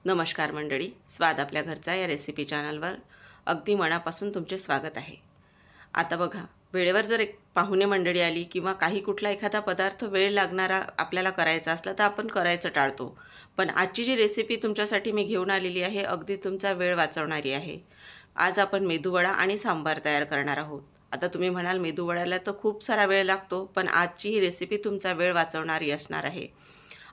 नमस्कार मंडळी, स्वाद आपल्या घरचा या रेसिपी चॅनलवर अगदी मनापासून तुमचे स्वागत आहे। आता बघा, वेळेवर जर एक पाहुणे मंडळी आली किंवा काही कुठला एखादा पदार्थ वेळ लागणारा आपल्याला करायचा असला तर आपण करायचं टाळतो। पण आजची जी रेसिपी तुमच्यासाठी मी घेऊन आलेली आहे अगदी तुमचा वेळ वाचवणारी आहे। आज आपण मेदूवडा आणि सांबार तयार करणार आहोत। आता तुम्ही म्हणाल मेदूवड्याला तर खूप सारा वेळ लागतो, पण आजची ही रेसिपी तुमचा वेळ वाचवणारी असणार आहे।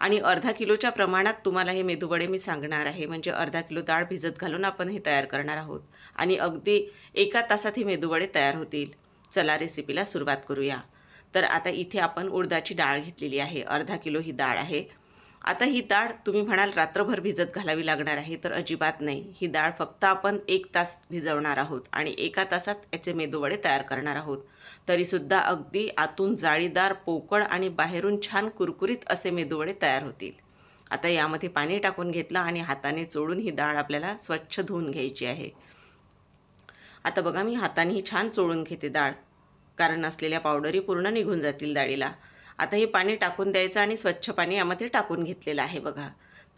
आणि अर्धा किलोच्या प्रमाणात तुम्हाला हे मेदूवडे मी सांगणार आहे। म्हणजे अर्धा किलो डाळ भिजत घालून आपण हे तयार करणार आहोत आणि अगदी 1 तासात हे मेदूवडे तयार होतील। चला रेसिपीला सुरुवात करूया। तर आता इथे आपण उडदाची डाळ घेतलेली आहे, अर्धा किलो ही डाळ आहे। आता ही डाळ तुम्ही म्हणाल रात्रभर भिजत घालावी लागणार आहे, तर अजिबात नाही। ही डाळ फक्त आपण 1 तास भिजवणार आहोत आणि 1 तासात याचे मेदूवडे तयार करणार आहोत। तरीसुद्धा अगदी आतून जाळीदार, पोकळ आणि बाहेरून छान कुरकुरीत असे मेदूवडे तयार होतील। आता यामध्ये पाणी टाकून घेतलं आणि हाताने चोळून ही डाळ आपल्याला स्वच्छ धुवून घ्यायची आहे। आता बघा, मी हाताने ही छान चोळून घेते डाळ, कारण असलेल्या पावडरी पूर्ण निघून जातील डाळीला। आता हे पाणी टाकून द्यायचं आणि स्वच्छ पाणी यामध्ये टाकून घेतलेलं आहे बघा।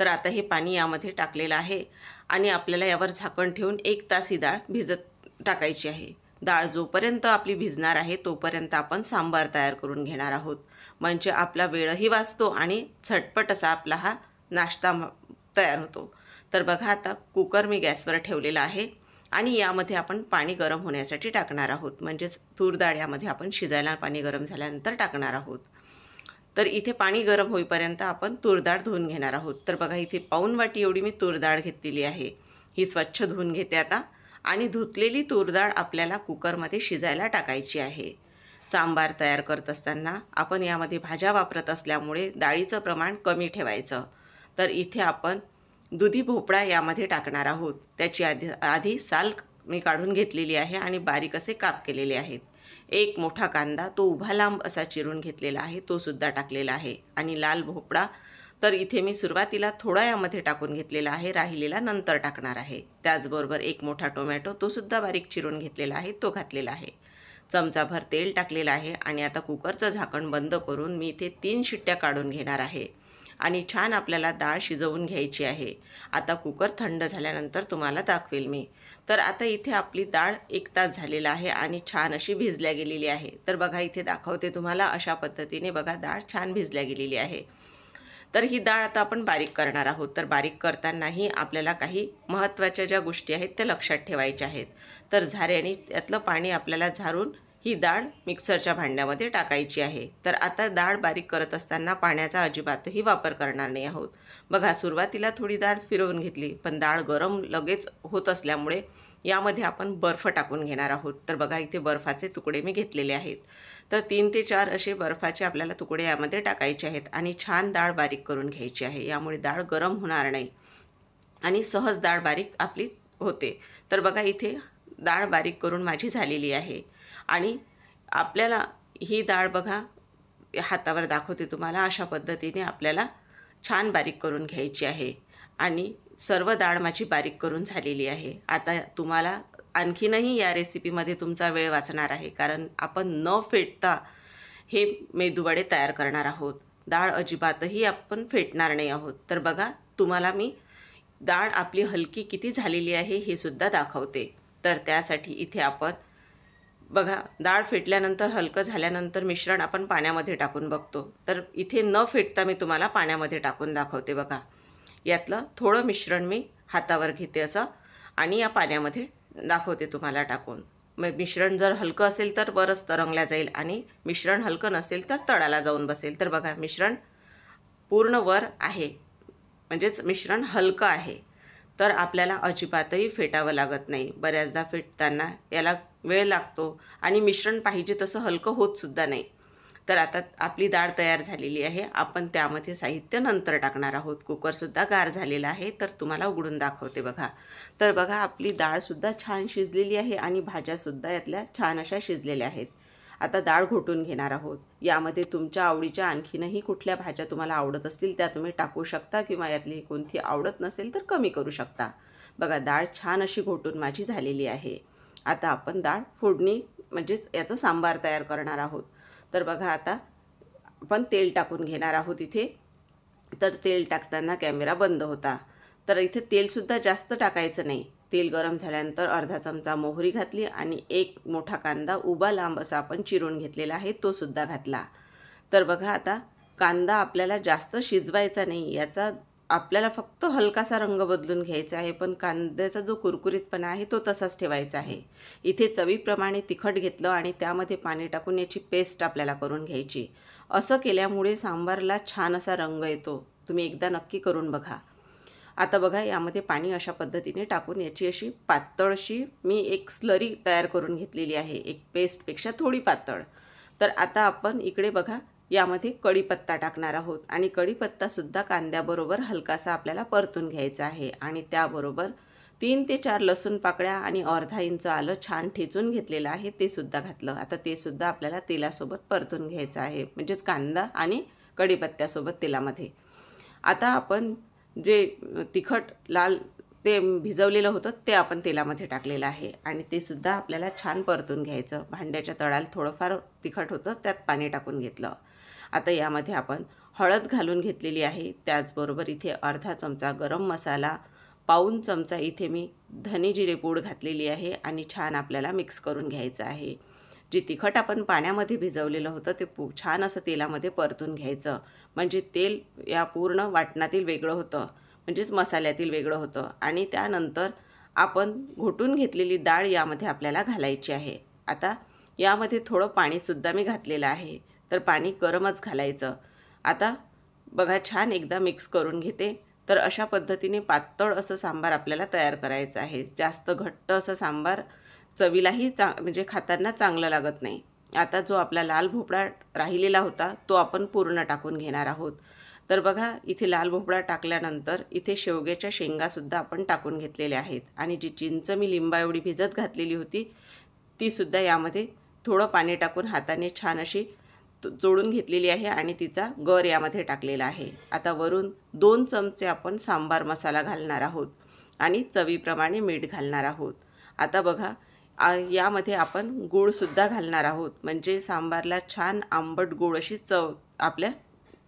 तर आता हे पाणी यामध्ये टाकलेलं आहे आणि आपल्याला यावर झाकण ठेवून 1 तास ही डाळ भिजत टाकायची आहे। डाळ जोपर्यंत आपली भिजणार आहे तोपर्यंत आपण सांबार तयार करून घेणार आहोत। म्हणजे आपला वेळही वाचतो आणि झटपट असा आपला हा नाश्ता तयार होतो। तर बघा, आता कुकर मी गॅसवर ठेवलेला आहे आणि यामध्ये आपण पाणी गरम होण्यासाठी टाकणार आहोत। म्हणजेच तूर डाळ यामध्ये आपण शिजायला पाणी गरम झाल्यानंतर टाकणार आहोत। तर इथे पाणी गरम होईपर्यंत आपण तूर डाळ धुवून घेणार आहोत। तर बघा, इथे पाऊण वाटी एवढी मी तूर डाळ घेतलेली आहे। ही स्वच्छ धुवून घेते आता आणि धुतलेली तूर डाळ आपल्याला कुकरमध्ये शिजायला टाकायची आहे। सांबार तयार करत असताना आपण यामध्ये भाज्या वापरत असल्यामुळे डाळीचं प्रमाण कमी ठेवायचं। तर इथे आपण दुधी भोपळा यामध्ये टाकणार आहोत। त्याची आधी साल मी काढून घेतलेली आहे आणि बारीक असे काप केलेले आहेत। एक मोठा कांदा, तो उभा लांब असा चिरून घेतलेला आहे, तो सुद्धा टाकलेला आहे। आणि लाल भोपळा तर इथे मी सुरुवातीला थोडा यामध्ये टाकून घेतलेला आहे, राहिलेला नंतर टाकणार आहे। त्याचबरोबर एक मोठा टोमॅटो, तो सुद्धा बारीक चिरून घेतलेला आहे, तो घातलेला आहे। चमचाभर तेल टाकलेलं आहे आणि आता कुकरचं झाकण बंद करून मी इथे 3 शिट्ट्या काढून घेणार आहे आणि छान आपल्याला डाळ शिजवून घ्यायची आहे। आता कुकर थंड झाल्यानंतर तुम्हाला दाखवेल मी। तर आता इथे आपली डाळ 1 तास झालेला आहे आणि छान अशी भिजल्या गेलेली आहे। तर बघा, इथे दाखवते तुम्हाला, अशा पद्धतीने बघा डाळ छान भिजल्या गेलेली आहे। तर ही डाळ आता आपण बारीक करणार आहोत। तर बारीक करतानाही आपल्याला काही महत्त्वाच्या ज्या गोष्टी आहेत त्या लक्षात ठेवायच्या आहेत। तर झाऱ्याने त्यातलं पाणी आपल्याला झारून ही डाळ मिक्सरच्या भांड्यामध्ये टाकायची आहे। तर आता डाळ बारीक करत असताना पाण्याचा अजिबातही वापर करणार नाही आहोत। बघा, सुरुवातीला थोडी डाळ फिरवून घेतली, पण डाळ गरम लगेच होत असल्यामुळे यामध्ये आपण बर्फ टाकून घेणार आहोत। तर बघा, इथे बर्फाचे तुकडे मी घेतलेले आहेत। तर 3 ते 4 असे बर्फाचे आपल्याला तुकडे यामध्ये टाकायचे आहेत आणि छान डाळ बारीक करून घ्यायची आहे। यामुळे डाळ गरम होणार नाही आणि सहज डाळ बारीक आपली होते। तर बघा, इथे डाळ बारीक करून माझी झालेली आहे आणि आपल्याला ही डाळ बघा, हातावर दाखवते तुम्हाला, अशा पद्धतीने आपल्याला छान बारीक करून घ्यायची आहे आणि सर्व डाळ माझी बारीक करून झालेली आहे। आता तुम्हाला आणखीनही या रेसिपीमध्ये तुमचा वेळ वाचणार आहे, कारण आपण न फेटता हे मेदूवडे तयार करणार आहोत। डाळ अजिबातही आपण फेटणार नाही आहोत। तर बघा, तुम्हाला मी डाळ आपली हलकी किती झालेली आहे हे सुद्धा दाखवते। तर त्यासाठी इथे आपण बघा, डाळ फेटल्यानंतर हलकं झाल्यानंतर मिश्रण आपण पाण्यामध्ये टाकून बघतो। तर इथे न फेटता मी तुम्हाला पाण्यामध्ये टाकून दाखवते। बघा, यातलं थोडं मिश्रण मी हातावर घेते असं आणि या पाण्यामध्ये दाखवते तुम्हाला टाकून। मग मिश्रण जर हलकं असेल तर बरंच तरंगल्या जाईल आणि मिश्रण हलकं नसेल तर तळाला जाऊन बसेल। तर बघा, मिश्रण पूर्ण वर आहे, म्हणजेच मिश्रण हलकं आहे। तर आपल्याला अजिबातही फेटावं लागत नाही। बऱ्याचदा फेटताना याला वेळ लागतो आणि मिश्रण पाहिजे तसं हलकं होतसुद्धा नाही। तर आता आपली डाळ तयार झालेली आहे। आपण त्यामध्ये साहित्य नंतर टाकणार आहोत। कुकरसुद्धा गार झालेला आहे, तर तुम्हाला उघडून दाखवते बघा। तर बघा, आपली डाळसुद्धा छान शिजलेली आहे आणि भाज्यासुद्धा यातल्या छान अशा शिजलेल्या आहेत। आता डाळ घोटून घेणार आहोत। यामध्ये तुमच्या आवडीच्या आणखीनही कुठल्या भाज्या तुम्हाला आवडत असतील त्या तुम्ही टाकू शकता किंवा यातली कोणती आवडत नसेल तर कमी करू शकता। बघा, डाळ छान अशी घोटून माझी झालेली आहे। आता आपण डाळ फोडणी म्हणजेच याचं सांबार तयार करणार आहोत। तर बघा, आता आपण तेल टाकून घेणार आहोत इथे। तर तेल टाकताना कॅमेरा बंद होता। तर इथे तेलसुद्धा जास्त टाकायचं नाही. तेल गरम झाल्यानंतर अर्धा चमचा मोहरी घातली आणि एक मोठा कांदा उभा लांब असा आपण चिरून घेतलेला आहे तो सुद्धा घातला. तर बघा आता कांदा आपल्याला जास्त शिजवायचा नाही, याचा आपल्याला फक्त हलकासा रंग बदलून घ्यायचा आहे, पण कांद्याचा जो कुरकुरीतपणा आहे तो तसाच ठेवायचा आहे. इथे चवीप्रमाणे तिखट घेतलं आणि त्यामध्ये पाणी टाकून याची पेस्ट आपल्याला करून घ्यायची. असं केल्यामुळे सांबारला छान असा रंग येतो. तुम्ही एकदा नक्की करून बघा. आता बघा यामध्ये पाणी अशा पद्धतीने टाकून याची अशी पातळशी मी एक स्लरी तयार करून घेतलेली आहे, एक पेस्टपेक्षा थोडी पातळ. तर आता आपण इकडे बघा यामध्ये कढीपत्ता टाकणार आहोत आणि कढीपत्तासुद्धा कांद्याबरोबर हलकासा आपल्याला परतून घ्यायचा आहे आणि त्याबरोबर 3 ते 4 लसूण पाकळ्या आणि अर्धा इंच आलं छान ठेचून घेतलेलं आहे ते सुद्धा घातलं. आता ते सुद्धा आपल्याला तेलासोबत परतून घ्यायचं आहे, म्हणजेच कांदा आणि कढीपत्त्यासोबत तेलामध्ये. आता आपण जे तिखट लाल ते भिजवलेलं होतं ते आपण तेलामध्ये टाकलेलं आहे आणि ते सुद्धा आपल्याला छान परतून घ्यायचं. भांड्याच्या तळाला थोडंफार तिखट होतं, त्यात पाणी टाकून घेतलं. आता यामध्ये आपण हळद घालून घेतलेली आहे. त्याचबरोबर इथे अर्धा चमचा गरम मसाला, पाऊण चमचा इथे मी धने जिरे पूड घातलेली आहे आणि छान आपल्याला मिक्स करून घ्यायचं आहे. जे तिखट आपण पाण्यामध्ये भिजवलेलं होतं ते छान असं तेलामध्ये परतून घ्यायचं, म्हणजे तेल या पूर्ण वाटणातील वेगळं होतं, म्हणजेच मसाल्यातील वेगळं होतं. आणि त्यानंतर आपण घोटून घेतलेली डाळ यामध्ये आपल्याला घालायची आहे. आता यामध्ये थोडं पाणीसुद्धा मी घातलेलं आहे, तर पाणी गरमच घालायचं. आता बघा छान एकदा मिक्स करून घेते. तर अशा पद्धतीने पातळ असं सांबार आपल्याला तयार करायचं आहे. जास्त घट्ट असं सांबार चवीलाही म्हणजे खाताना चांगलं लागत नाही. आता जो आपला लाल भोपळा राहिलेला होता तो आपण पूर्ण टाकून घेणार आहोत. तर बघा इथे लाल भोपळा टाकल्यानंतर इथे शेवग्याच्या शेंगासुद्धा आपण टाकून घेतलेल्या आहेत आणि जी चिंच मी लिंबा एवढी भिजत घातलेली होती तीसुद्धा यामध्ये थोडं पाणी टाकून हाताने छान अशी जोडून घेतलेली आहे आणि तिचा गर यामध्ये टाकलेला आहे. आता वरून 2 चमचे आपण सांबार मसाला घालणार आहोत आणि चवीप्रमाणे मीठ घालणार आहोत. आता बघा यामध्ये आपण गूळसुद्धा घालणार आहोत, म्हणजे सांबारला छान आंबट गोड अशी चव आपल्या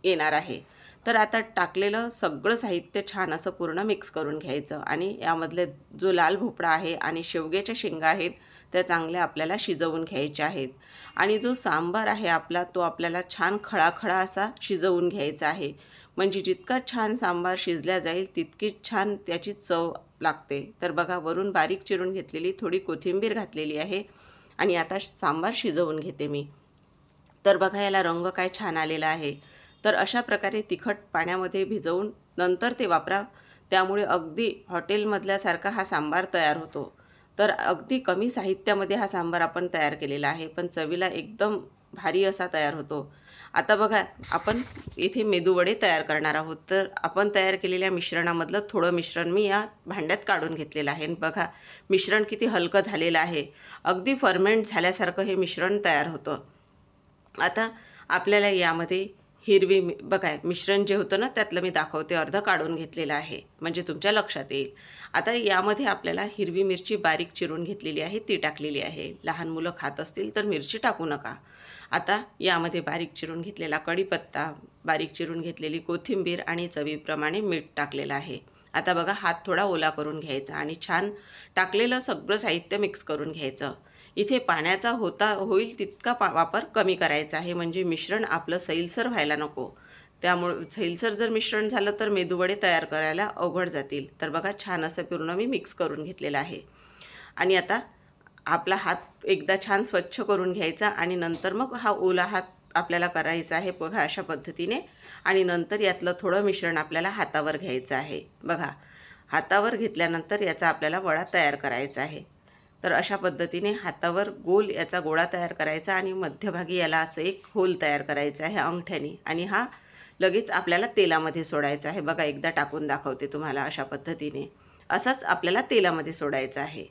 येणार आहे. तर आता टाकलेलं सगळं साहित्य छान असं पूर्ण मिक्स करून घ्यायचं आणि यामधले जो लाल भोपळा आहे आणि शेवग्याच्या शेंगा आहेत त्या चांगल्या आपल्याला शिजवून घ्यायच्या आहेत आणि जो सांबार आहे आपला तो आपल्याला छान खळाखळा असा शिजवून घ्यायचा आहे, म्हणजे जितका छान सांबार शिजल्या जाईल तितकीच छान त्याची चव लागते. तर बघा वरून बारीक चिरून घेतलेली थोडी कोथिंबीर घातलेली आहे आणि आता सांबार शिजवून घेते मी. तर बघा याला रंग काय छान आलेला आहे. तर अशा प्रकारे तिखट पाण्यामध्ये भिजवून नंतर ते वापरा, त्यामुळे अगदी हॉटेलमधल्यासारखा हा सांबार तयार होतो. तर अगदी कमी साहित्यामध्ये हा सांबार आपण तयार केलेला आहे, पण चवीला एकदम भारी असा तयार होतो. आता बघा आपण इथे मेदूवडे तयार करणार आहोत. तर आपण तयार केलेल्या मिश्रणामधलं थोडं मिश्रण मी या भांड्यात काढून घेतलेलं आहे. बघा मिश्रण किती हलकं झालेलं आहे, अगदी फर्मेंट झाल्यासारखं हे मिश्रण तयार होतं. आता आपल्याला यामध्ये हिरवी बघा मिश्रण जे होतं ना त्यातलं मी दाखवते, अर्धं काढून घेतलेलं आहे म्हणजे तुमच्या लक्षात येईल. आता यामध्ये आपल्याला हिरवी मिरची बारीक चिरून घेतलेली आहे ती टाकलेली आहे. लहान मुलं खात असतील तर मिरची टाकू नका. आता यामध्ये बारीक चिरून घेतलेला कढीपत्ता, बारीक चिरून घेतलेली कोथिंबीर आणि चवीप्रमाणे मीठ टाकलेलं आहे. आता बघा हात थोडा ओला करून घ्यायचा आणि छान टाकलेलं सगळं साहित्य मिक्स करून घ्यायचं. इथे पाण्याचा होईल तितका वापर कमी करायचा आहे, म्हणजे मिश्रण आपलं सैलसर व्हायला नको. त्यामुळे सैलसर जर मिश्रण झालं तर मेदूवडे तयार करायला अवघड जातील. तर बघा छान असं पूर्ण मी मिक्स करून घेतलेलं आहे आणि आता आपला हात एकदा छान स्वच्छ करून घ्यायचा आणि नंतर मग हा ओला हात आपल्याला करायचा आहे बघा अशा पद्धतीने. आणि नंतर यातलं थोडं मिश्रण आपल्याला हातावर घ्यायचं आहे. बघा हातावर घेतल्यानंतर याचा आपल्याला वडा तयार करायचा आहे. तर अशा पद्धतीने हातावर गोल याचा गोळा तयार करायचा आणि मध्यभागी याला असं एक होल तयार करायचा आहे अंगठ्याने आणि हा लगेच आपल्याला तेलामध्ये सोडायचा आहे. बघा एकदा टाकून दाखवते तुम्हाला. अशा पद्धतीने असाच आपल्याला तेलामध्ये सोडायचं आहे,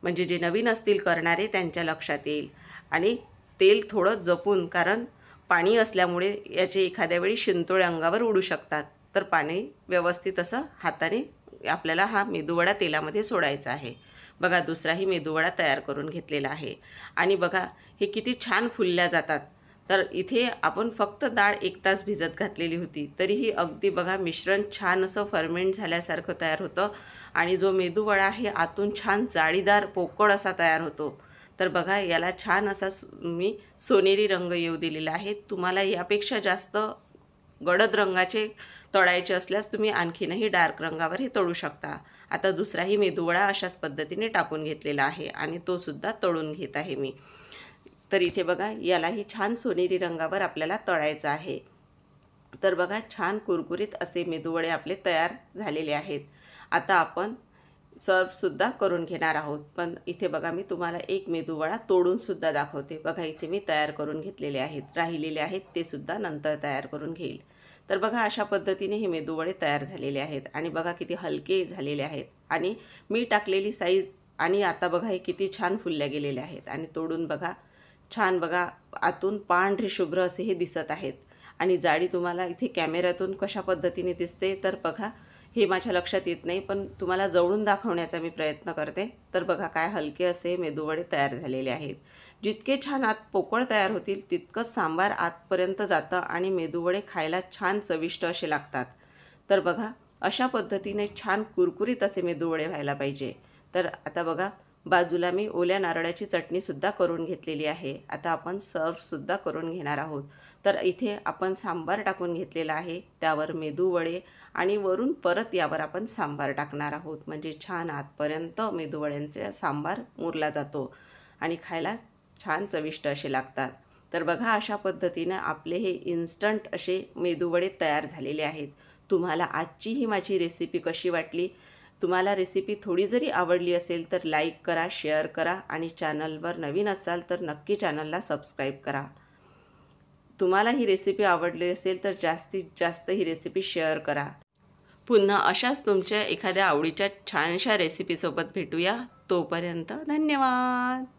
म्हणजे जे नवीन असतील करणारे त्यांच्या लक्षात येईल. आणि तेल थोडं जपून, कारण पाणी असल्यामुळे याचे एखाद्या वेळी शिंतोळे अंगावर उडू शकतात. तर पाणी व्यवस्थित असं हाताने आपल्याला हा मेदूवडा तेलामध्ये सोडायचा आहे. बघा दुसराही मेदूवडा तयार करून घेतलेला आहे आणि बघा हे किती छान फुलल्या जातात. तर इथे आपण फक्त डाळ 1 तास भिजत घातलेली होती, तरीही अगदी बघा मिश्रण छान असं फर्मेंट झाल्यासारखं तयार होतं आणि जो मेदूवडा आहे आतून छान जाळीदार पोकळ असा तयार होतो. तर बघा याला छान असा मी सोनेरी रंग येऊ दिलेला आहे. तुम्हाला यापेक्षा जास्त गडद रंगाचे तळायचे असल्यास तुम्ही आणखीनही डार्क रंगावर हे तळू शकता. आता दुसराही मेदूवडा अशाच पद्धतीने टाकून घेतलेला आहे आणि तो सुद्धा तळून घेत आहे मी. तर इथे बघा यालाही छान सोनेरी रंगावर आपल्याला तळायचं आहे. तर बघा छान कुरकुरीत असे मेदूवडे आपले तयार झालेले आहेत. आता आपण सर्वसुद्धा करून घेणार आहोत. पण इथे बघा मी तुम्हाला एक मेदूवडा तोडूनसुद्धा दाखवते. बघा इथे मी तयार करून घेतलेले आहेत. राहिलेले आहेत ते सुद्धा नंतर तयार करून घेईल. तर बघा अशा पद्धतीने हे मेदूवडे तयार झालेले आहेत आणि बघा किती हलके झालेले आहेत आणि मी टाकलेली साईज आणि आता बघा हे किती छान फुलल्या गेलेले आहेत आणि तोडून बघा छान बघा आतून पांढरे शुभ्र असे हे दिसत आहेत आणि जाडी तुम्हाला इथे कॅमेऱ्यातून कशा पद्धतीने दिसते तर बघा हे माझ्या लक्षात येत नाही, पण तुम्हाला जवळून दाखवण्याचा मी प्रयत्न करते. तर बघा काय हलके असे मेदूवडे तयार झालेले आहेत. जितके छान आत पोकळ तयार होतील तितकंच सांबार आतपर्यंत जातं आणि मेदूवडे खायला छान चविष्ट असे लागतात. तर बघा अशा पद्धतीने छान कुरकुरीत असे मेदूवडे व्हायला पाहिजे. तर आता बघा बाजूला मी ओल्या नारळाची चटणीसुद्धा करून घेतलेली आहे. आता आपण सर्वसुद्धा करून घेणार आहोत. तर इथे आपण सांबार टाकून घेतलेला आहे, त्यावर मेदूवडे आणि वरून परत यावर आपण सांबार टाकणार आहोत. म्हणजे छान आतपर्यंत मेदूवड्यांचे सांबार मुरला जातो आणि खायला छान चविष्ट असे लागतात. तर बघा अशा पद्धतीनं आपले हे इन्स्टंट असे मेदूवडे तयार झालेले आहेत. तुम्हाला आजची ही माझी रेसिपी कशी वाटली? तुम्हाला रेसिपी थोडी जरी आवडली असेल तर लाईक करा, शेअर करा आणि चॅनलवर नवीन असाल तर नक्की चॅनलला सबस्क्राईब करा. तुम्हाला ही रेसिपी आवडली असेल तर जास्तीत जास्त ही रेसिपी शेअर करा. पुन्हा अशाच तुमच्या एखाद्या आवडीच्या छानशा रेसिपीसोबत भेटूया. तोपर्यंत धन्यवाद.